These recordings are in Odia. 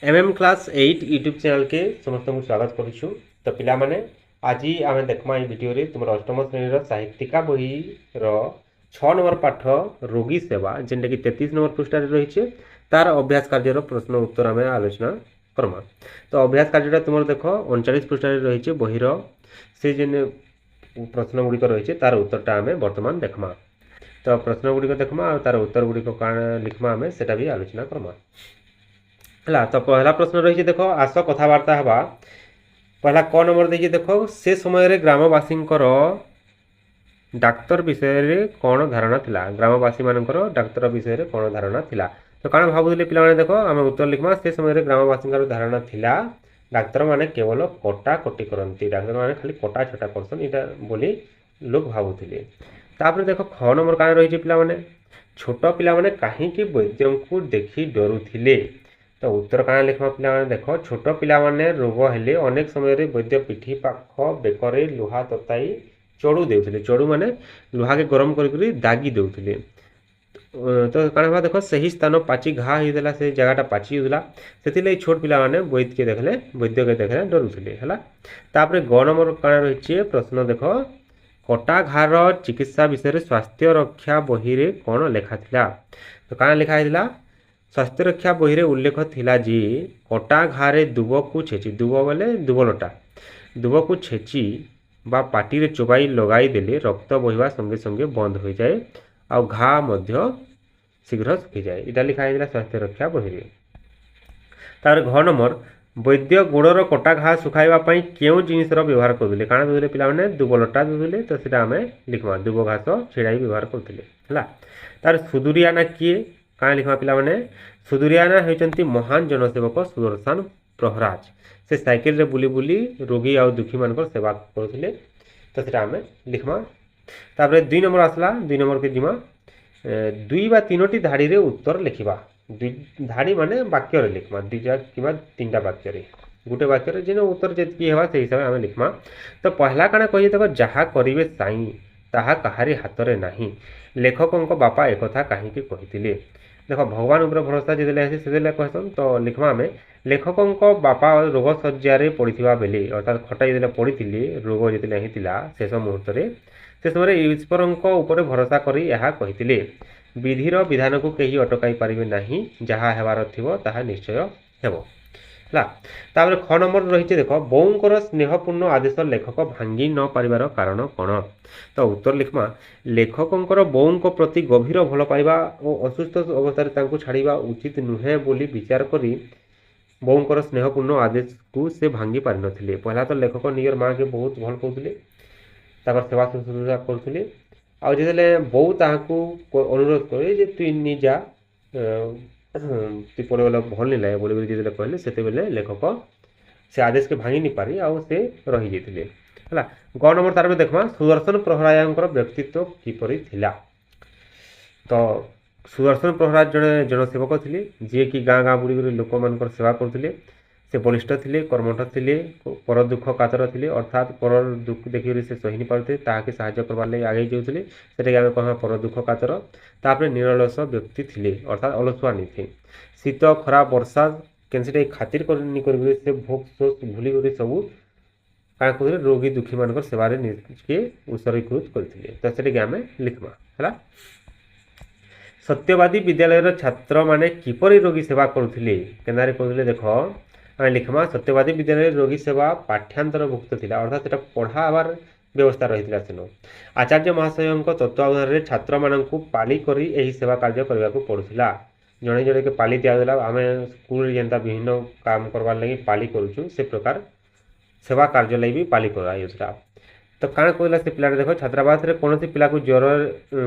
एमएम क्लास 8 यूट्यूब चैनल के समस्त को स्वागत करुछु। तो पिला माने आज आम देखमा ये वीडियो रे तुम अष्टम श्रेणी साहित्यिका बही रो 6 नंबर पाठ रोगी सेवा जेनटा कि 33 नंबर पृष्ठ रही तार अभ्यास कार्य प्रश्न उत्तर आम आलोचना करमा। तो अभ्यास कार्य तुम देख 39 पृष्ठ रही बही से जेन प्रश्न गुड़िक रही तार उत्तरटा आम बर्तमान देखमा। तो प्रश्न गुड़िक देखमा और तार उत्तर गुड़िक कण लिखमा आम से भी आलोचना करमा। है तो पहला प्रश्न रही देख आस कथबार्ता हवा। पहला क नंबर देखिए देख से समय ग्रामवासी डाक्तर विषय कौन धारणा थिला। ग्रामवासी मानकर डाक्तर विषय कौन धारणा थिला। तो कौन भावुले पिला देख आम उत्तर लिखमा से समय ग्रामवासी धारणा थिला डाक्तर माने केवल कटा कटी करती। डाक्तर माने खाली कटा छटा करसन इटा बोली लोग भावुले। तापर देख ख नंबर कौन रही पिला माने छोट पिला माने कहीं वैद्य को देखी डरुथिले। तो उत्तर कण लिखमा पिला देख छोट पिला माने रोग हेले अनेक समय वैद्य पिठी पाख बेकरे लुहा तताई चढ़ू देउथिले। चढ़ू माने लुहा के गरम करी दागी देउथिले। तो कण देख सही स्थान पाची घा होइदेला से जगहटा पाची होइदेला सेतिले छोट पिला माने वैद्य के देखले डरुथिले। हला तापरे ग नंबर कण रहिचे प्रश्न देख कटा घार चिकित्सा विषय स्वास्थ्य रक्षा बही रे कौन लेखा थिला। तो कण लिखा हैला स्वास्थ्य रक्षा बही उल्लेख थिला जे कटा घारे दुब को छेची। दुब बोले दुबलटा दुब को छेची बा पाटी रे चोबाई लगाई देले रक्त बहिबा संगे संगे बंद हो जाए और घा मध्य शीघ्र सुखी जाए। इटा लिखा है स्वास्थ्य रक्षा बही। तार घ नंबर वैद्य गोड़र कटा घा सुखाइबा पई केउ जिनिसर व्यवहार करदुले। काना दुले पिला माने दुबलटा दुले। तो सेटा आमे लिखमा दुब घास छेड़ाई व्यवहार करदुले। हला तार सुदुरियाना किए कण लिखमा पिला माने सुदुरियाना होइचंती महान जनसेवक सुदर्शन प्रहराज। से साइकिल रे बुली बुली रोगी और दुखी मानकर सेवा करथिले। तो सेटा आमे लिखमा। तापरे 2 नंबर आसला 2 नंबर के जिमा 2 बा 3टी धाड़ी रे उत्तर लिखिबा। धाड़ी माने वाक्य रे लिखमा 2 किबा 3टा वाक्य रे गुटे वाक्य रे जेन उत्तर जेतकी हेबा से हिसाब आमे लिखमा। तो पहला कण कहि देखो जहा करिवे साई ताहा कहारी हाथ रे नाही लेखकंक बापा एकथा काहे कि कहिथिले। देखो भगवान उपर भरोसा जितेले से कहसन। तो लिखमा आमे लेखकंक बापा रोग शज्या पड़िथिबा बेले अर्थात खटा जिते पड़िथिले रोग जिते होता शेष मुहूर्त से समय ईश्वरंक उपर भरोसा करी यह कहिथिले विधिर विधान को कहीं अटकाई पारिबे नाही जहा हेबार थिबो ताहा निश्चय हेबो। तापर ख नंबर रही देख बोऊंकर स्नेहपूर्ण आदेश लेखक भांगी न पारिबार कारण कौन। तो उत्तर लिखमा लेखकंकर बोऊंक प्रति गभीर भल पाइबा और असुस्थ अवस्था छाड़िबा उचित नुहे बोली विचार करी बोऊंकर स्नेहपूर्ण आदेश को से भांगी पारि नथिले। पहला तो लेखक निजर माँ के बहुत भल पाउथिले ताकर सेवा शुश्रूषा करथिले आ जेतेले बोऊ ताहाकू अनुरोध करे जे तु निजा तु पड़े भल नहीं लगे बोली जिते कहले से लेखक से आदेश के भांगी नहीं पारी आउ से रही जाते है। ग नंबर तार देखमा सुदर्शन प्रहरायर व्यक्तित्व किपरि थिला। तो सुदर्शन प्रहराज जड़े जनसेवक थे जी कि गाँ गाँ बुड़ी लोक मान सेवा करते। से बलिष्ठ थे कर्मठ थे पर दुख कातर थे अर्थात पर दुख देखिए से सही नहीं पाते ताकि साहाय्य करवार लगे आगे जाऊे से आम कह पर दुख कातर। तापर निरलस व्यक्ति थे अर्थात अलसुआ नहीं थे शीत खरा वर्षा के खातिर नहीं कर से भोग शोष भूली सबू क्या कहते रोगी दुखी मान सेवार निजे उत्सर्गीकृत करते। तो से आम लिखमा है। सत्यवादी विद्यालय छात्र माने किपरि रोगी सेवा करुथिले केनारे कहले देख आम लिखमा सत्यवादी विद्यालय रोगी सेवा पाठ्यांतरभुक्त थिला अर्थात सेटा पढ़ाबार व्यवस्था रही सेन आचार्य महाशय तत्वावधान छात्र मानू पाली करी एही सेवा कार्य करने को पड़ूला। जड़े जड़े के पाली दिगला आम स्कूल जेनता विभिन्न काम करवार लगी पाली करुचु से प्रकार सेवा कार्य लगी भी पाली कराइला। तो काण कहला से पिला देख छात्रावास रे कौन पिला को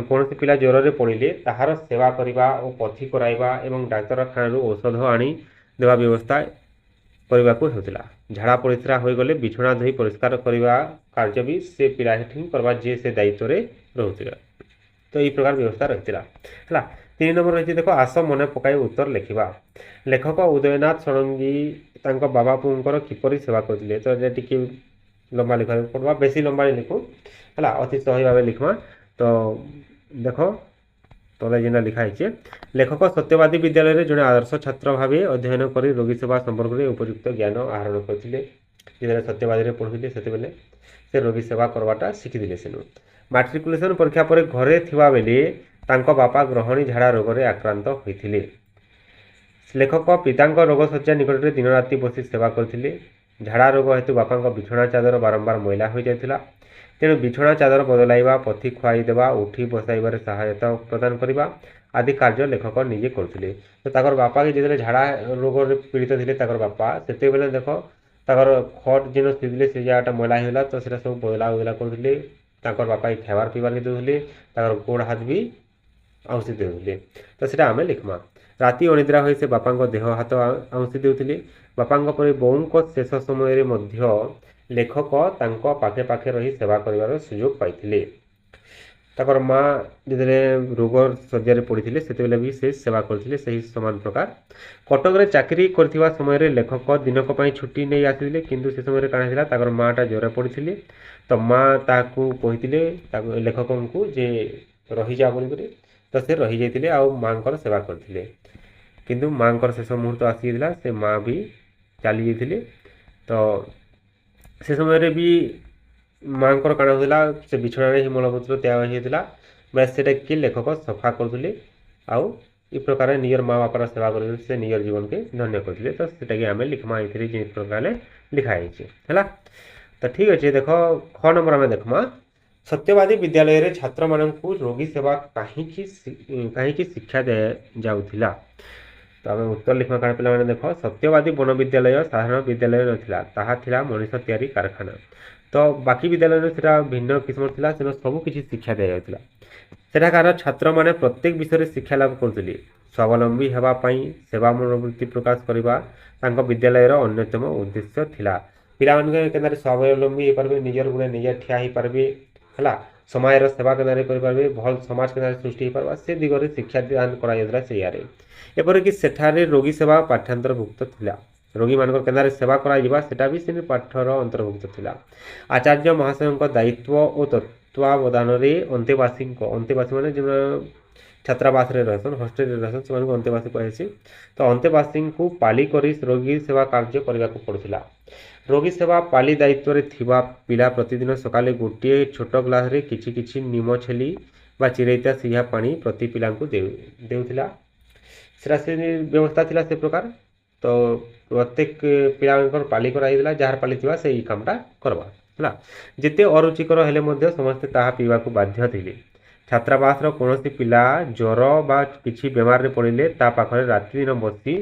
कौन पिला ज्वर पड़े ताहार सेवा करवा और पथी कराइबा एवं डाक्तरखाना औषध आनी देवा व्यवस्था करने को होता। झाड़ा परिस्रा हो गले बिछना धोई परिष्कार करने कार्य भी से पिला करवा जे से दायित्व रोला। तो ये प्रकार व्यवस्था रही है। 3 नंबर रही देख आस मन पकाई उत्तर लिखा। लेखक उदयनाथ षडंगी तांको बाबा पुंकर किपरि सेवा करथिले। तो ये लंबा लिखा पड़वा बेसी लंबा लिखू है अति सही भाव लिखमा। तो देख ତଳେ ଯେନ୍ଟା ଲିଖା ହେଇଛେ ଲେଖକ ସତ୍ୟବାଦୀ ବିଦ୍ୟାଳୟରେ ଜଣେ ଆଦର୍ଶ ଛାତ୍ର ଭାବେ ଅଧ୍ୟୟନ କରି ରୋଗୀ ସେବା ସମ୍ପର୍କରେ ଉପଯୁକ୍ତ ଜ୍ଞାନ ଆହରଣ କରିଥିଲେ। ଯେତେବେଳେ ସତ୍ୟବାଦୀରେ ପଢ଼ୁଥିଲେ ସେତେବେଳେ ସେ ରୋଗୀ ସେବା କରବାଟା ଶିଖିଥିଲେ ସେନୁ। ମାଟ୍ରିକୁଲେସନ୍ ପରୀକ୍ଷା ପରେ ଘରେ ଥିବା ବେଲେ ତାଙ୍କ ବାପା ଗ୍ରହଣୀ ଝାଡ଼ା ରୋଗରେ ଆକ୍ରାନ୍ତ ହୋଇଥିଲେ। ଲେଖକ ପିତାଙ୍କ ରୋଗ ଶଯ୍ୟା ନିକଟରେ ଦିନରାତି ବସି ସେବା କରିଥିଲେ। ଝାଡ଼ା ରୋଗ ହେତୁ ବାପାଙ୍କ ବିଛଣା ଚାଦର ବାରମ୍ବାର ମଇଳା ହୋଇଯାଇଥିଲା। ତେଣୁ ବିଛଣା ଚାଦର ବଦଳାଇବା, ପଥି ଖୁଆଇ ଦେବା, ଉଠି ବସାଇବାରେ ସହାୟତା ପ୍ରଦାନ କରିବା ଆଦି କାର୍ଯ୍ୟ ଲେଖକ ନିଜେ କରୁଥିଲେ। ତ ତାଙ୍କର ବାପାକେ ଯେତେବେଳେ ଝାଡ଼ା ରୋଗରେ ପୀଡ଼ିତ ଥିଲେ ତାଙ୍କର ବାପା, ସେତେବେଳେ ଦେଖ ତାଙ୍କର ଖଟ୍ ଯେନ୍ ଶୋଇଥିଲେ ସେ ଜାଗାଟା ମଇଳା ହେଇଗଲା, ତ ସେଟା ସବୁ ବଦଲା କରୁଥିଲେ। ତାଙ୍କର ବାପାକେ ଖାଇବାର ପିଇବାର୍କେ ଦେଉଥିଲେ, ତାଙ୍କର ଗୋଡ଼ ହାତ ବି ଆଉଁସି ଦେଉଥିଲେ। ତ ସେଟା ଆମେ ଲିଖ୍ମା। ରାତି ଅନିଦ୍ରା ହୋଇ ସେ ବାପାଙ୍କ ଦେହ ହାତ ଆଉଁସି ଦେଉଥିଲେ। ବାପାଙ୍କ ପରି ବୋଉଙ୍କ ଶେଷ ସମୟରେ ମଧ୍ୟ ଲେଖକ ତାଙ୍କ ପାଖେ ପାଖେ ରହି ସେବା କରିବାର ସୁଯୋଗ ପାଇଥିଲେ। ତାଙ୍କର ମା ଯେତେବେଳେ ରୋଗ ଶଯ୍ୟାରେ ପଡ଼ିଥିଲେ ସେତେବେଳେ ବି ସେ ସେବା କରିଥିଲେ ସେହି ସମାନ ପ୍ରକାର। କଟକରେ ଚାକିରି କରିଥିବା ସମୟରେ ଲେଖକ ଦିନକ ପାଇଁ ଛୁଟି ନେଇ ଆସିଥିଲେ, କିନ୍ତୁ ସେ ସମୟରେ କାଣା ହେଇଥିଲା ତାଙ୍କର ମାଆଟା ଜ୍ୱର ପଡ଼ିଥିଲେ। ତ ମା ତାହାକୁ କହିଥିଲେ ଲେଖକଙ୍କୁ ଯେ ରହିଯା ବୋଲିକରି, ତ ସେ ରହିଯାଇଥିଲେ ଆଉ ମାଆଙ୍କର ସେବା କରିଥିଲେ। କିନ୍ତୁ ମାଆଙ୍କର ଶେଷ ମୁହୂର୍ତ୍ତ ଆସିଯାଇଥିଲା, ସେ ମା ବି ଚାଲି ଯାଇଥିଲେ। ତ ସେ ସମୟରେ ବି ମାଆଙ୍କର କାଣା ହେଉଥିଲା ସେ ବିଛଣାରେ ହିଁ ମଳମୂତ୍ର ତ୍ୟାଗ ହେଇଯାଇଥିଲା, ବାସ୍ ସେଟା କି ଲେଖକ ସଫା କରୁଥିଲେ ଆଉ ଇ ପ୍ରକାର ନିଜର ମା ବାପାର ସେବା କରି ସେ ନିଜର ଜୀବନକେ ଧନ୍ୟ କରିଥିଲେ। ତ ସେଟାକି ଆମେ ଲିଖ୍ମା ଏଇଥିରେ ଯେ ପ୍ରକାରେ ଲିଖା ହେଇଛି ହେଲା। ତ ଠିକ୍ ଅଛି, ଦେଖ ଖ ନମ୍ବର ଆମେ ଦେଖମା ସତ୍ୟବାଦୀ ବିଦ୍ୟାଳୟରେ ଛାତ୍ରମାନଙ୍କୁ ରୋଗୀ ସେବା କାହିଁକି ଶିକ୍ଷା ଦିଆଯାଉଥିଲା। ତ ଆମେ ଉତ୍ତର ଲିଖ୍ମା କାଣା ପିଲାମାନେ ଦେଖ ସତ୍ୟବାଦୀ ବନ ବିଦ୍ୟାଳୟ ସାଧାରଣ ବିଦ୍ୟାଳୟ ନଥିଲା, ତାହା ଥିଲା ମଣିଷ ତିଆରି କାରଖାନା। ତ ବାକି ବିଦ୍ୟାଳୟରେ ସେଟା ଭିନ୍ନ କିସ୍ମର ଥିଲା, ସେନ ସବୁ କିଛି ଶିକ୍ଷା ଦିଆଯାଉଥିଲା। ସେଠାକାର ଛାତ୍ରମାନେ ପ୍ରତ୍ୟେକ ବିଷୟରେ ଶିକ୍ଷା ଲାଭ କରୁଥିଲେ। ସ୍ୱାବଲମ୍ବୀ ହେବା ପାଇଁ ସେବା ମନୋବୃତ୍ତି ପ୍ରକାଶ କରିବା ତାଙ୍କ ବିଦ୍ୟାଳୟର ଅନ୍ୟତମ ଉଦ୍ଦେଶ୍ୟ ଥିଲା। ପିଲାମାନେ କେନ୍ତାରେ ସ୍ୱାବଲମ୍ବୀ ହେଇପାରିବେ, ନିଜର ଗୁଣେ ନିଜେ ଠିଆ ହେଇପାରିବେ ହେଲା, ସମାଜର ସେବା କେନ୍ତାରେ କରିପାରିବେ, ଭଲ ସମାଜ କେନ୍ତାରେ ସୃଷ୍ଟି ହେଇପାରିବା, ସେ ଦିଗରେ ଶିକ୍ଷା ଦାନ କରାଯାଉଥିଲା ସେଇଆରେ। ଏପରିକି ସେଠାରେ ରୋଗୀ ସେବା ପାଠ୍ୟାନ୍ତର୍ଭୁକ୍ତ ଥିଲା। ରୋଗୀମାନଙ୍କର କେନ୍ତାରେ ସେବା କରାଯିବା ସେଟା ବି ସେ ପାଠର ଅନ୍ତର୍ଭୁକ୍ତ ଥିଲା। ଆଚାର୍ଯ୍ୟ ମହାଶୟଙ୍କ ଦାୟିତ୍ୱ ଓ ତତ୍ତ୍ୱାବଧାନରେ ଅନ୍ତେବାସୀ ମାନେ ଯେଉଁ ଛାତ୍ରାବାସରେ ରହସନ୍, ହଷ୍ଟେଲରେ ରହସନ୍, ସେମାନଙ୍କୁ ଅନ୍ତେବାସୀ କୁହାଯାଇଛି। ତ ଅନ୍ତେବାସୀଙ୍କୁ ପାଳି କରି ରୋଗୀ ସେବା କାର୍ଯ୍ୟ କରିବାକୁ ପଡ଼ୁଥିଲା। ରୋଗୀ ସେବା ପାଳି ଦାୟିତ୍ୱରେ ଥିବା ପିଲା ପ୍ରତିଦିନ ସକାଳେ ଗୋଟିଏ ଛୋଟ ଗ୍ଲାସରେ କିଛି କିଛି ନିମ ଛେଲି ବା ଚିରେଇତା ସିଝା ପାଣି ପ୍ରତି ପିଲାଙ୍କୁ ଦେଉଥିଲା। ସେଟା ସେ ବ୍ୟବସ୍ଥା ଥିଲା ସେ ପ୍ରକାର। ତ ପ୍ରତ୍ୟେକ ପିଲାମାନଙ୍କର ପାଳି କରାଯାଇଥିଲା, ଯାହାର ପାଳି ଥିବା ସେ ଏଇ କାମଟା କରବା ହେଲା। ଯେତେ ଅରୁଚିକର ହେଲେ ମଧ୍ୟ ସମସ୍ତେ ତାହା ପିଇବାକୁ ବାଧ୍ୟ ଥିଲେ। ଛାତ୍ରାବାସର କୌଣସି ପିଲା ଜ୍ୱର ବା କିଛି ବେମାରରେ ପଡ଼ିଲେ ତା ପାଖରେ ରାତିଦିନ ବସି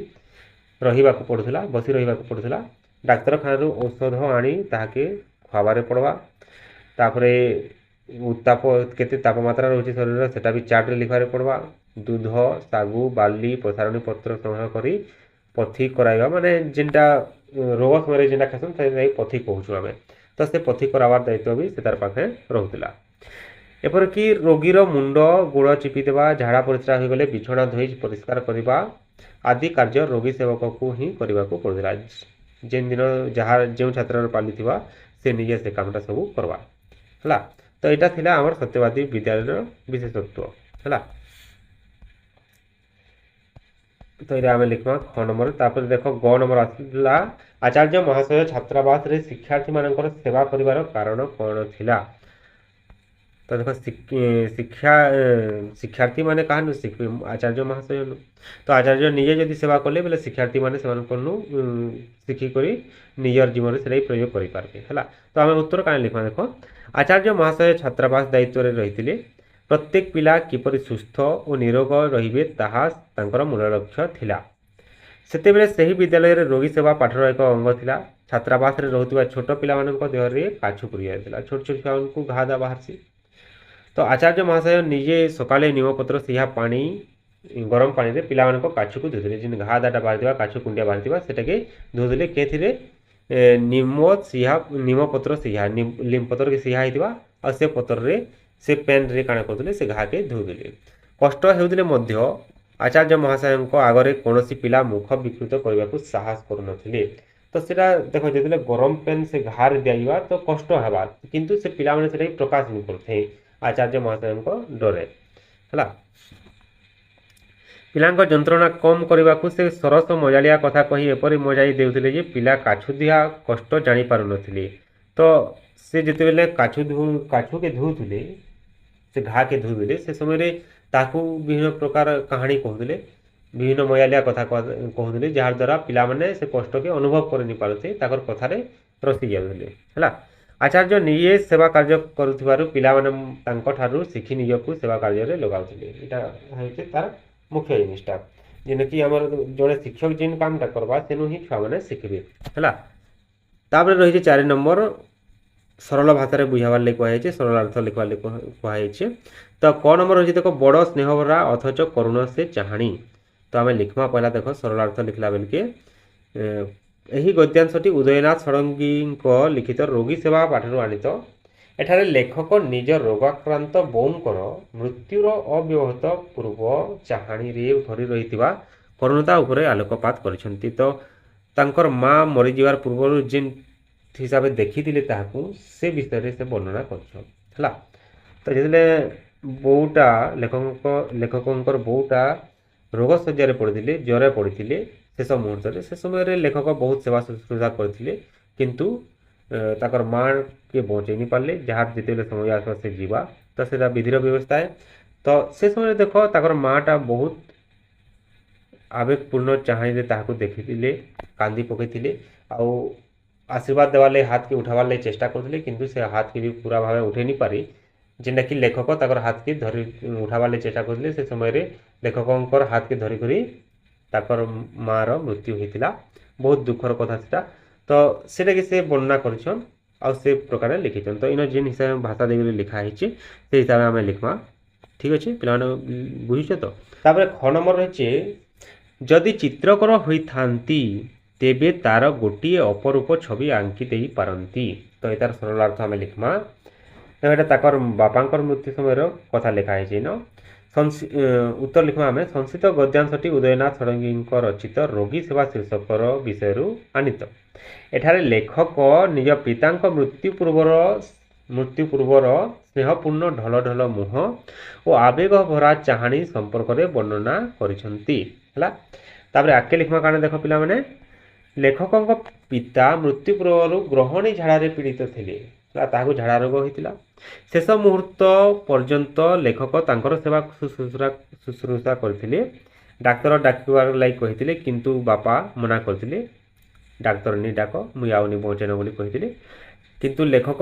ରହିବାକୁ ପଡ଼ୁଥିଲା। ଡାକ୍ତରଖାନାରୁ ଔଷଧ ଆଣି ତାହାକେ ଖୁଆବାରେ ପଡ଼ବା। ତାପରେ ଉତ୍ତାପ କେତେ ତାପମାତ୍ରା ରହୁଛି ଶରୀରରେ ସେଟା ବି ଚାର୍ଟରେ ଲିଖବାରେ ପଡ଼ବା। ଦୁଧ, ଶାଗୁ, ବାଲି, ପସାରୁଣୀ ପତ୍ର ସଂଗ୍ରହ କରି ପଥି କରାଇବା, ମାନେ ଯେନ୍ଟା ରୋଗ ସମୟରେ ଯେନ୍ଟା ଖାଇସନ୍ ସେଥିପାଇଁ ପଥି କହୁଛୁ ଆମେ। ତ ସେ ପଥି କରାବାର ଦାୟିତ୍ୱ ବି ସେ ତାର ପାଖେ ରହୁଥିଲା। ଏପରିକି ରୋଗୀର ମୁଣ୍ଡ ଗୋଡ଼ ଚିପି ଦେବା, ଝାଡ଼ା ପରିସ୍ରା ହୋଇଗଲେ ବିଛଣା ଧୋଇ ପରିଷ୍କାର କରିବା ଆଦି କାର୍ଯ୍ୟ ରୋଗୀ ସେବକକୁ ହିଁ କରିବାକୁ ପଡ଼ୁଥିଲା। ଯେନ୍ ଦିନ ଯେଉଁ ଛାତ୍ରର ପାଲିଥିବା ସେ ନିଜେ ସେ କାମଟା ସବୁ କରବା ହେଲା। ତ ଏଇଟା ଥିଲା ଆମର ସତ୍ୟବାଦୀ ବିଦ୍ୟାଳୟର ବିଶେଷତ୍ୱ ହେଲା। ତ ଏଇଟା ଆମେ ଲିଖ୍ମା ଖ ନମ୍ବର। ତାପରେ ଦେଖ ଗ ନମ୍ବର ଆସିଲା ଆଚାର୍ଯ୍ୟ ମହାଶୟ ଛାତ୍ରାବାସରେ ଶିକ୍ଷାର୍ଥୀମାନଙ୍କର ସେବା କରିବାର କାରଣ କ'ଣ ଥିଲା। ତ ଦେଖ ଶିକ୍ଷାର୍ଥୀମାନେ କାହାନୁ ଶିଖିବେ, ଆଚାର୍ଯ୍ୟ ମହାଶୟନୁ। ତ ଆଚାର୍ଯ୍ୟ ନିଜେ ଯଦି ସେବା କଲେ ବେଲେ ଶିକ୍ଷାର୍ଥୀମାନେ ସେମାନଙ୍କନୁ ଶିଖିକରି ନିଜର ଜୀବନରେ ସେଟା ପ୍ରୟୋଗ କରିପାରିବେ ହେଲା। ତ ଆମେ ଉତ୍ତର କାଣା ଲିଖ୍ମା ଦେଖ ଆଚାର୍ଯ୍ୟ ମହାଶୟ ଛାତ୍ରାବାସ ଦାୟିତ୍ୱରେ ରହିଥିଲେ। ପ୍ରତ୍ୟେକ ପିଲା କିପରି ସୁସ୍ଥ ଓ ନିରୋଗ ରହିବେ ତାହା ତାଙ୍କର ମୂଳ ଲକ୍ଷ୍ୟ ଥିଲା। ସେତେବେଳେ ସେହି ବିଦ୍ୟାଳୟରେ ରୋଗୀ ସେବା ପାଠର ଏକ ଅଙ୍ଗ ଥିଲା। ଛାତ୍ରାବାସରେ ରହୁଥିବା ଛୋଟ ପିଲାମାନଙ୍କ ଦେହରେ କାଛୁ ପୁରି ଯାଇଥିଲା, ଛୋଟ ଛୋଟ ଛୁଆମାନଙ୍କୁ ଘା ଦା ବାହାରିଛି। ତ ଆଚାର୍ଯ୍ୟ ମହାଶୟ ନିଜେ ସକାଳେ ନିମପତ୍ର ସିଝା ପାଣି ଗରମ ପାଣିରେ ପିଲାମାନଙ୍କ କାଛୁକୁ ଧୋଉଥିଲେ। ଯେନ୍ ଘା ଦାଟା ବାହାରିଥିବା, କାଛୁ କୁଣ୍ଡିଆ ବାହାରିଥିବା ସେଟାକେ ଧୋଉଥିଲେ। କେଥିରେ ନିମ ପତ୍ର ସିଝା ଲିମ୍ ପତ୍ରକେ ସିଝା ହେଇଥିବା ଆଉ ସେ ପତ୍ରରେ ସେ ପେନ୍ରେ କାଣା କରୁଥିଲେ ସେ ଘାକେ ଧୋଉଥିଲେ। କଷ୍ଟ ହେଉଥିଲେ ମଧ୍ୟ ଆଚାର୍ଯ୍ୟ ମହାଶୟଙ୍କ ଆଗରେ କୌଣସି ପିଲା ମୁଖ ବିକୃତ କରିବାକୁ ସାହସ କରୁନଥିଲେ। ତ ସେଟା ଦେଖ ଯେତେବେଳେ ଗରମ ପେନ୍ ସେ ଘାରେ ଦିଆଯିବା ତ କଷ୍ଟ ହେବା, କିନ୍ତୁ ସେ ପିଲାମାନେ ସେଟା ପ୍ରକାଶ ନି କରୁଥାଏ ଆଚାର୍ଯ୍ୟ ମହାଶୟଙ୍କ ଡରେ ହେଲା। ପିଲାଙ୍କ ଯନ୍ତ୍ରଣା କମ୍ କରିବାକୁ ସେ ସରସ ମଜାଳିଆ କଥା କହି ଏପରି ମଜାଇ ଦେଉଥିଲେ ଯେ ପିଲା କାଛୁଦିଆ କଷ୍ଟ ଜାଣିପାରୁନଥିଲେ। ତ ସେ ଯେତେବେଳେ କାଛୁକେ ଧୋଉଥିଲେ, ସେ ଘାକେ ଧୋଉଥିଲେ, ସେ ସମୟରେ ତାକୁ ବିଭିନ୍ନ ପ୍ରକାର କାହାଣୀ କହୁଥିଲେ, ବିଭିନ୍ନ ମଜାଳିଆ କଥା କହୁଥିଲେ, ଯାହାଦ୍ୱାରା ପିଲାମାନେ ସେ କଷ୍ଟକେ ଅନୁଭବ କରିନିପାରୁଥିଲେ, ତାଙ୍କର କଥାରେ ରସି ଯାଉଥିଲେ ହେଲା। ଆଚାର୍ଯ୍ୟ ନିଜେ ସେବା କାର୍ଯ୍ୟ କରୁଥିବାରୁ ପିଲାମାନେ ତାଙ୍କଠାରୁ ଶିଖି ନିଜକୁ ସେବା କାର୍ଯ୍ୟରେ ଲଗାଉଥିଲେ। ଏଇଟା ହେଉଛି ତାର ମୁଖ୍ୟ ଜିନିଷଟା, ଯେନେକି ଆମର ଜଣେ ଶିକ୍ଷକ ଯେନ୍ କାମଟା କରବା ସେନୁ ହିଁ ଛୁଆମାନେ ଶିଖିବେ ହେଲା। ତାପରେ ରହିଛି 4 ନମ୍ବର ସରଳ ଭାଷାରେ ବୁଝାବାର ଲାଗି କୁହାଯାଇଛି, ସରଳ ଅର୍ଥ ଲେଖବାର ଲାଗି କୁହାଯାଇଛି। ତ କ ନମ୍ବର ରହିଛି ଦେଖ ବଡ଼ ସ୍ନେହଭରା ଅଥଚ କରୁଣ ସେ ଚାହାଣୀ। ତ ଆମେ লিখମା ପହିଲା ଦେଖ ସରଳ ଅର୍ଥ লিখଲା ବେଲକେ ଏହି ଗଦ୍ୟାଂଶଟି ଉଦୟନାଥ ଷଡ଼ଙ୍ଗୀଙ୍କ ଲିଖିତ ରୋଗୀ ସେବା ପାଠରୁ ଆଣିତ। ଏଠାରେ ଲେଖକ ନିଜ ରୋଗାକ୍ରାନ୍ତ ବୋଉଙ୍କର ମୃତ୍ୟୁର ଅବ୍ୟବହତ ପୂର୍ବ ଚାହାଣୀରେ ଭରି ରହିଥିବା କରୁଣତା ଉପରେ ଆଲୋକପାତ କରିଛନ୍ତି। ତ ତାଙ୍କର ମା ମରିଯିବାର ପୂର୍ବରୁ ଯେନ୍ ହିସାବରେ ଦେଖିଥିଲେ ତାହାକୁ ସେ ବିଷୟରେ ସେ ବର୍ଣ୍ଣନା କରୁଛନ୍ ହେଲା। ତ ଯେତେବେଳେ ବୋଉଟା ଲେଖକଙ୍କର ବୋଉଟା ରୋଗ ଶଯ୍ୟାରେ ପଡ଼ିଥିଲେ, ଜ୍ୱରରେ ପଡ଼ିଥିଲେ ଶେଷ ମୁହୂର୍ତ୍ତରେ, ସେ ସମୟରେ ଲେଖକ ବହୁତ ସେବା ଶୁଶ୍ରୂଷା କରିଥିଲେ, କିନ୍ତୁ ତାଙ୍କର ମା'କେ ବଞ୍ଚେଇ ନି ପାରିଲେ। ଯାହାର ଯେତେବେଳେ ସମୟ ଆସିବ ସେ ଯିବା, ତ ସେଇଟା ବିଧିର ବ୍ୟବସ୍ଥା ଏ। ତ ସେ ସମୟରେ ଦେଖ ତାଙ୍କର ମା'ଟା ବହୁତ ଆବେଗପୂର୍ଣ୍ଣ ଚାହାଣୀରେ ତାହାକୁ ଦେଖିଥିଲେ, କାନ୍ଦି ପକାଇଥିଲେ, ଆଉ ଆଶୀର୍ବାଦ ଦେବାର୍ ଲାଗି ହାତକେ ଉଠାବାର୍ ଲାଗି ଚେଷ୍ଟା କରୁଥିଲେ, କିନ୍ତୁ ସେ ହାତକେ ବି ପୁରା ଭାବେ ଉଠେଇ ନି ପାରି, ଯେନ୍ଟାକି ଲେଖକ ତାଙ୍କର ହାତକେ ଧରି ଉଠାବାର୍ ଲାଗି ଚେଷ୍ଟା କରୁଥିଲେ। ସେ ସମୟରେ ଲେଖକଙ୍କର ହାତକେ ଧରିକରି ତାଙ୍କର ମା'ର ମୃତ୍ୟୁ ହେଇଥିଲା। ବହୁତ ଦୁଃଖର କଥା ସେଟା। ତ ସେଟାକେ ସେ ବର୍ଣ୍ଣନା କରିଛନ୍ ଆଉ ସେ ପ୍ରକାରେ ଲିଖିଛନ୍। ତ ଇନ ଯେନ୍ ହିସାବରେ ଭାଷା ଦେଇକରି ଲେଖା ହେଇଛି ସେ ହିସାବରେ ଆମେ ଲିଖମା। ଠିକ୍ ଅଛି, ପିଲାମାନେ ବୁଝିଛ ତ। ତାପରେ ଖ ନମ୍ବର ରହିଛି ଯଦି ଚିତ୍ରକର ହୋଇଥାନ୍ତି ତେବେ ତାର ଗୋଟିଏ ଅପରୂପ ଛବି ଆଙ୍କି ଦେଇ ପାରନ୍ତି। ତ ଏତାର ସରଳ ଅର୍ଥ ଆମେ ଲିଖମା। ତ ଏଇଟା ତାଙ୍କର ବାପାଙ୍କର ମୃତ୍ୟୁ ସମୟର କଥା ଲେଖା ହେଇଛି ନ। ଉତ୍ତର ଲିଖମା ଆମେ ସଂସ୍କୃତ ଗଦ୍ୟାଂଶଟି ଉଦୟନାଥ ଷଡ଼ଙ୍ଗୀଙ୍କ ରଚିତ ରୋଗୀ ସେବା ଶୀର୍ଷକର ବିଷୟରୁ ଆନିତ। ଏଠାରେ ଲେଖକ ନିଜ ପିତାଙ୍କ ମୃତ୍ୟୁ ପୂର୍ବର ସ୍ନେହପୂର୍ଣ୍ଣ ଢଳ ଢଳ ମୁହଁ ଓ ଆବେଗ ଭରା ଚାହାଣୀ ସମ୍ପର୍କରେ ବର୍ଣ୍ଣନା କରିଛନ୍ତି ହେଲା। ତାପରେ ଆଗକେ ଲିଖମା କାଣା ଦେଖ ପିଲାମାନେ, ଲେଖକଙ୍କ ପିତା ମୃତ୍ୟୁ ପୂର୍ବରୁ ଗ୍ରହଣୀ ଝାଡ଼ାରେ ପୀଡ଼ିତ ଥିଲେ, ତାହାକୁ ଝାଡ଼ା ରୋଗ ହୋଇଥିଲା। ଶେଷ ମୁହୂର୍ତ୍ତ ପର୍ଯ୍ୟନ୍ତ ଲେଖକ ତାଙ୍କର ସେବା ଶୁଶ୍ରୂଷା କରିଥିଲେ। ଡାକ୍ତର ଡାକିବାର ଲାଗି କହିଥିଲେ, କିନ୍ତୁ ବାପା ମନା କରିଥିଲେ, ଡାକ୍ତର ନି ଡାକ, ମୁଇଁ ଆଉନି ବଞ୍ଚେନ ବୋଲି କହିଥିଲେ। କିନ୍ତୁ ଲେଖକ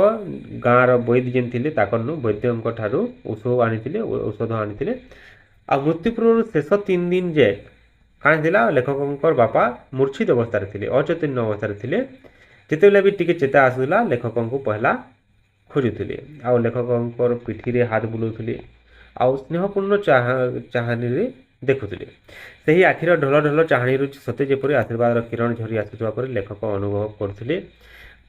ଗାଁର ବୈଦ୍ୟ ଯେନ୍ ଥିଲେ ତାଙ୍କରନୁ ବୈଦ୍ୟଙ୍କ ଠାରୁ ଔଷଧ ଆଣିଥିଲେ। ଆଉ ମୃତ୍ୟୁ ପୂର୍ବରୁ ଶେଷ 3 ଦିନ ଯେ କାଣା ଥିଲା, ଲେଖକଙ୍କର ବାପା ମୂର୍ଚ୍ଛିତ ଅବସ୍ଥାରେ ଥିଲେ, ଅଚୈତନ୍ୟ ଅବସ୍ଥାରେ ଥିଲେ। ଯେତେବେଳେ ବି ଟିକେ ଚେତା ଆସୁଥିଲା ଲେଖକଙ୍କୁ ପହିଲା ଖୋଜୁଥିଲେ, ଆଉ ଲେଖକଙ୍କର ପିଠିରେ ହାତ ବୁଲାଉଥିଲେ, ଆଉ ସ୍ନେହପୂର୍ଣ୍ଣ ଚାହାଣୀରେ ଦେଖୁଥିଲେ। ସେହି ଆଖିର ଢଳ ଢଳ ଚାହାଣୀରୁ ସତେ ଯେପରି ଆଶୀର୍ବାଦର କିରଣ ଝରି ଆସୁଥିବା ପରି ଲେଖକ ଅନୁଭବ କରୁଥିଲେ।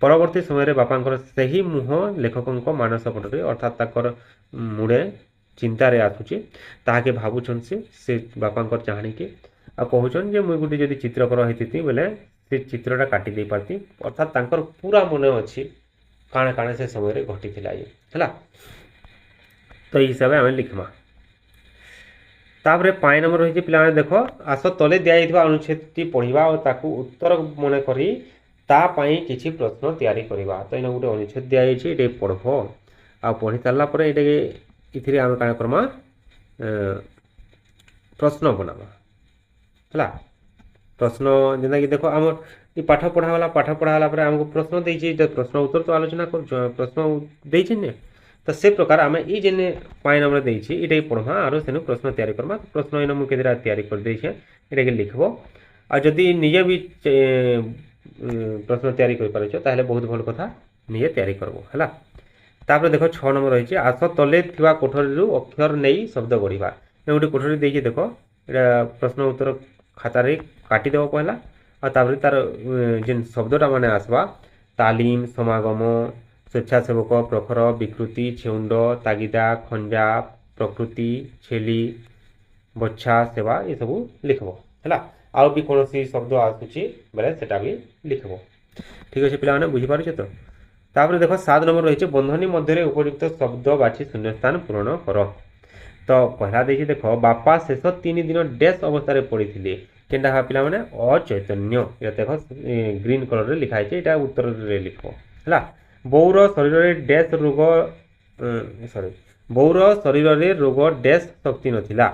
ପରବର୍ତ୍ତୀ ସମୟରେ ବାପାଙ୍କର ସେହି ମୁହଁ ଲେଖକଙ୍କ ମାନସ ପଟରେ ଅର୍ଥାତ୍ ତାଙ୍କର ମୁଡ଼େ ଚିନ୍ତାରେ ଆସୁଛି, ତାହାକେ ଭାବୁଛନ୍ ସେ ବାପାଙ୍କର ଚାହାଣୀକେ, ଆଉ କହୁଛନ୍ ଯେ ମୁଇଁ ଗୋଟେ ଯଦି ଚିତ୍ରକର ହେଇଥିତି ବୋଲେ ସେ ଚିତ୍ରଟା କାଟି ଦେଇ ପାରତି। ଅର୍ଥାତ୍ ତାଙ୍କର ପୁରା ମନେ ଅଛି କାଣା କାଣା ସେ ସମୟରେ ଘଟିଥିଲା ହେଲା। ତ ଏଇ ହିସାବରେ ଆମେ ଲିଖମା। ତାପରେ 5 ନମ୍ବର ରହିଛି ପିଲାମାନେ ଦେଖ, ଆସ ତଲେ ଦିଆଯାଇଥିବା ଅନୁଚ୍ଛେଦଟି ପଢ଼ିବା ଓ ତାକୁ ଉତ୍ତର ମନେ କରି ତା ପାଇଁ କିଛି ପ୍ରଶ୍ନ ତିଆରି କରିବା। ତ ଏଇନା ଗୋଟେ ଅନୁଚ୍ଛେଦ ଦିଆଯାଇଛି, ଏଇଟା ପଢ଼ବ, ଆଉ ପଢ଼ି ସାରିଲା ପରେ ଏଇଟାକେ ଏଥିରେ ଆମେ କାଣା କର୍ମା, ପ୍ରଶ୍ନ ବନାବା ହେଲା। ପ୍ରଶ୍ନ ଯେନ୍ତାକି ଦେଖ ଆମର ଏ ପାଠ ପଢ଼ା ହେଲା ପରେ ଆମକୁ ପ୍ରଶ୍ନ ଦେଇଛି, ପ୍ରଶ୍ନ ଉତ୍ତର ତ ଆଲୋଚନା କରୁଛୁ, ପ୍ରଶ୍ନ ଦେଇଛି ନେ, ତ ସେ ପ୍ରକାର ଆମେ ଏଇ ଯେନ୍ 5 ନମ୍ବର ଦେଇଛି ଏଇଟା ପଢ଼ବା, ଆରୁ ସେନୁ ପ୍ରଶ୍ନ ତିଆରି କର୍ମା। ପ୍ରଶ୍ନ ଏଇନା ମୁଁ କେତେଟା ତିଆରି କରିଦେଇଛେ, ଏଇଟାକେ ଲିଖବ। ଆଉ ଯଦି ନିଜେ ବି ପ୍ରଶ୍ନ ତିଆରି କରିପାରୁଛ ତାହେଲେ ବହୁତ ଭଲ କଥା, ନିଜେ ତିଆରି କରବ ହେଲା। ତାପରେ ଦେଖ 6 ନମ୍ବର ରହିଛି, ଆସ ତଲେ ଥିବା କୋଠରୀରୁ ଅକ୍ଷର ନେଇ ଶବ୍ଦ ଗଢ଼ିବା। ଗୋଟେ କୋଠରୀ ଦେଇଛି ଦେଖ, ଏଇଟା ପ୍ରଶ୍ନ ଉତ୍ତର ଖାତାରେ କାଟିଦେବ ପହିଲା, ଆଉ ତାପରେ ତାର ଯେନ୍ ଶବ୍ଦଟା ମାନେ ଆସବା, ତାଲିମ, ସମାଗମ, ସ୍ୱେଚ୍ଛାସେବକ, ପ୍ରଖର, ବିକୃତି, ଛେଉଣ୍ଡ, ତାଗିଦା, ଖଞ୍ଜା, ପ୍ରକୃତି, ଛେଲି, ବଛା, ସେବା, ଏସବୁ ଲିଖବ ହେଲା। ଆଉ ବି କୌଣସି ଶବ୍ଦ ଆସୁଛି ବେଲେ ସେଟା ବି ଲିଖବ। ଠିକ୍ ଅଛି ପିଲାମାନେ, ବୁଝିପାରୁଛ ତ। ତାପରେ ଦେଖ 7 ନମ୍ବର ରହିଛି, ବନ୍ଧନୀ ମଧ୍ୟରେ ଉପଯୁକ୍ତ ଶବ୍ଦ ବାଛି ଶୂନ୍ୟସ୍ଥାନ ପୂରଣ କର। तो पहला देखिए देख बापा शेष 3 दिन डैश अवस्था पड़ी केनटा हाँ पिला माने अचैतन्य ये देख ग्रीन कलर रे लिखा है ये उत्तर रे लिख है बौर शरीर में डैश रोग सॉरी बौर शरीर में रोग डैश शक्ति नथिला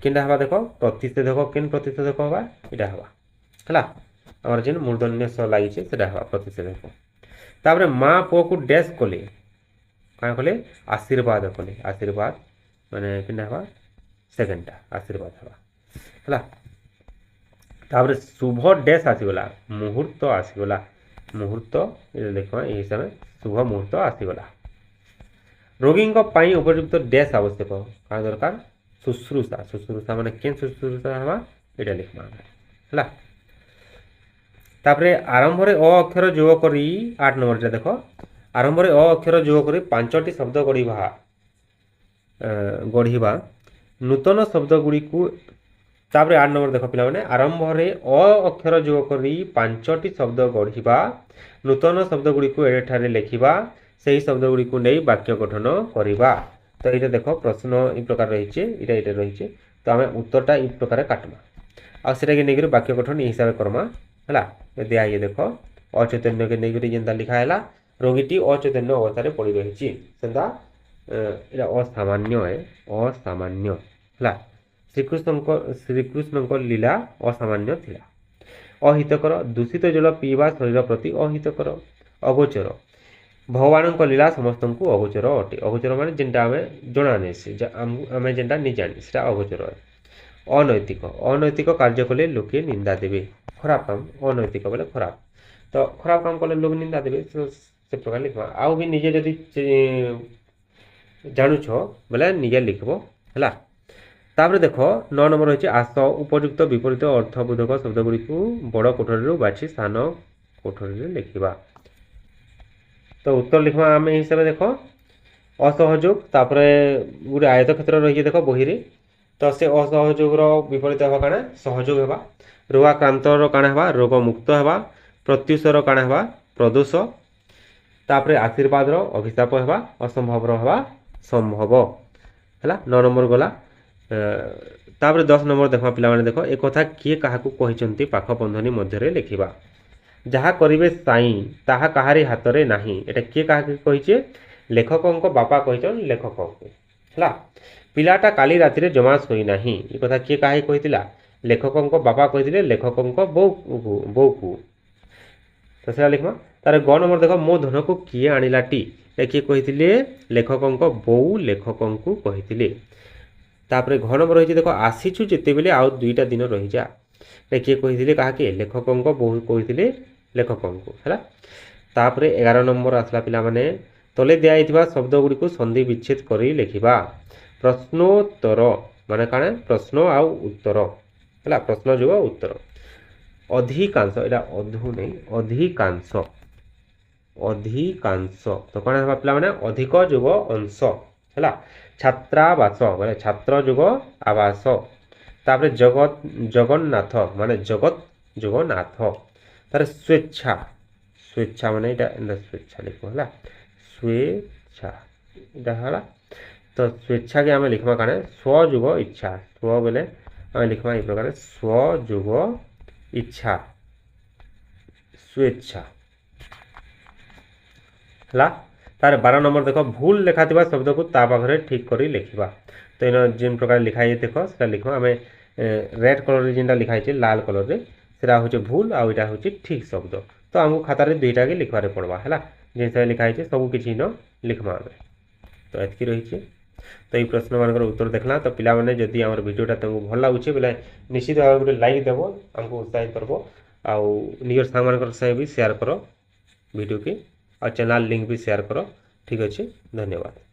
केनटा हवा देख प्रतिषेधक केन प्रतिषेधक हवा इटा हवा है आम जेन मूर्धन्य स लगी से हवा प्रतिषेधक तापर माँ पुओ को डैश कले क्या कले आशीर्वाद कले आशीर्वाद माने केनटा हवा सेकेंडटा आशीर्वाद हवा है तापर शुभ डैश आसीगला मुहूर्त आसीगला मुहूर्त देख ये हिसाब से शुभ मुहूर्त आसीगला रोगी उपयुक्त डैश आवश्यक क्या दरकार शुश्रूषा शुश्रूषा माने केन शुश्रूषा हवा ये लिखमा है तापर आरंभ रे अ अक्षर जोग करी 8 नंबर देख आरंभ रे अ अक्षर जोग करी 5टी शब्द गढ़ा नूतन शब्द गुड़ी को तापर 8 नंबर देख पिला माने आरंभ रे अ अक्षर जोग करी 5टी शब्द गढ़ा नूतन शब्द गुड़ी को एठारे लिखिबा सही शब्द गुड़ी को नहीं वाक्य गठन करिबा तो ये देख प्रश्न इ प्रकार रही है रही तो आम उत्तरटा इ प्रकार काटमा आगे नहीं वाक्य गठन ये हिसाब से करमा है दिया ये देख अचैतन्य के नहीं जेनता लिखा है रोगी अचैतन्य अवस्था पड़ रही असामान्य है असामान्य है श्रीकृष्ण लीला असामान्य थिला अहितकर दूषित जल पीवा शरीर प्रति अहितकर अगोचर भगवान लीला समस्त को अगोचर अटे अगोचर माने जेनटा आम जना नहीं आम जेनटा नहीं जानी से अगोचर है अनैतिक अनैतिक कार्य कले लोके निंदा देवे खराब काम अनैतिक बोले खराब तो खराब काम कले लोग निंदा देवे से प्रकार लिखवा आउ भी निजे जदि जानुछ बोले निजे लिखब है तापर देख 9 नंबर रही आस उपयुक्त विपरीत अर्थबोधक शब्द गुड़ी को बड़ कोठरी बाछि सान कोठरी लिखा तो उत्तर लिखवा आम हिसाब से देख असहयोग तापर गोटे आयत क्षेत्र रही देख बही रे तो से असहयोग विपरीत हवा काना सहयोग हवा रोगाक्रांतर काना हवा रोग मुक्त हवा प्रत्युषर काना हवा प्रदोष तापर आशीर्वाद अभिशाप हवा असंभव हवा संभव है 9 नंबर गला तापर 10 नंबर देखा पिला देख एक कथा किए क्या कहते पाख बंधनी मध्य लिखा जहाँ करेंगे साई ताहा कहारी हाथ में नहीं एटा किए क्या कही लेखकों बापा कहन लेखक है पिलाटा काली राति जमा शोना ये कथा किए क्या कही लेखकों बापा कही लेखकों बो को तो से लिखमा तार ग नंबर देख मो धन को किए आणिलाटी किए कही लेखकों बो लेखकों को कही तापर घ नंबर रही देख आसीचु जिते बेले आउ 2टा दिन रही जा किए कही क्या लेखकों बो कही लेखकों को है तापर 11 नंबर आसला पिला माने तले दिया शब्द गुड़ी को संधि विच्छेद कर लिखा प्रश्नोत्तर माने काना प्रश्न आउ उत्तर है प्रश्न जो उत्तर अधिकांश यहाँ अधु नहीं अधिकांश अधिकांश तो कौन है पिला माने अधिक जुग अंश है छात्रावास माने छात्र जुग आवास तापर जगत जगन्नाथ माने जगत जगन्नाथ तार स्वेच्छा स्वेच्छा माने यहाँ स्वेच्छा लिखो है स्वेच्छा यहाँ तो स्वेच्छा के आम लिखमा काने स्वजुग इच्छा स्व बोले आम लिखमा ये प्रकार स्वजुग इच्छा स्वेच्छा है तार 12 नंबर देख भूल लेखा शब्द को ता पाखे ठीक कर लिखा तो इन जिन प्रकार लिखाई देख से लिखा आम रेड कलर जेनटा लिखाई लाल कलर रे सेटा हूँ भूल आउ यहाँ हूँ ठीक शब्द तो आमको खातार 2टा के लिखबार पड़वा है जिन सब लिखाई सब किसी लिखमा आम तो एतकी रही तो ये प्रश्न मान उत्तर देखला तो पिला माने जदि आम वीडियोटा तुमको भल लगुचे बोले निश्चित भाव गोटे लाइक देव आमको उत्साहित करब आउ निजर सांग मान भी शेयर कर वीडियो के और चैनल लिंक भी शेयर कर ठीक अच्छे धन्यवाद।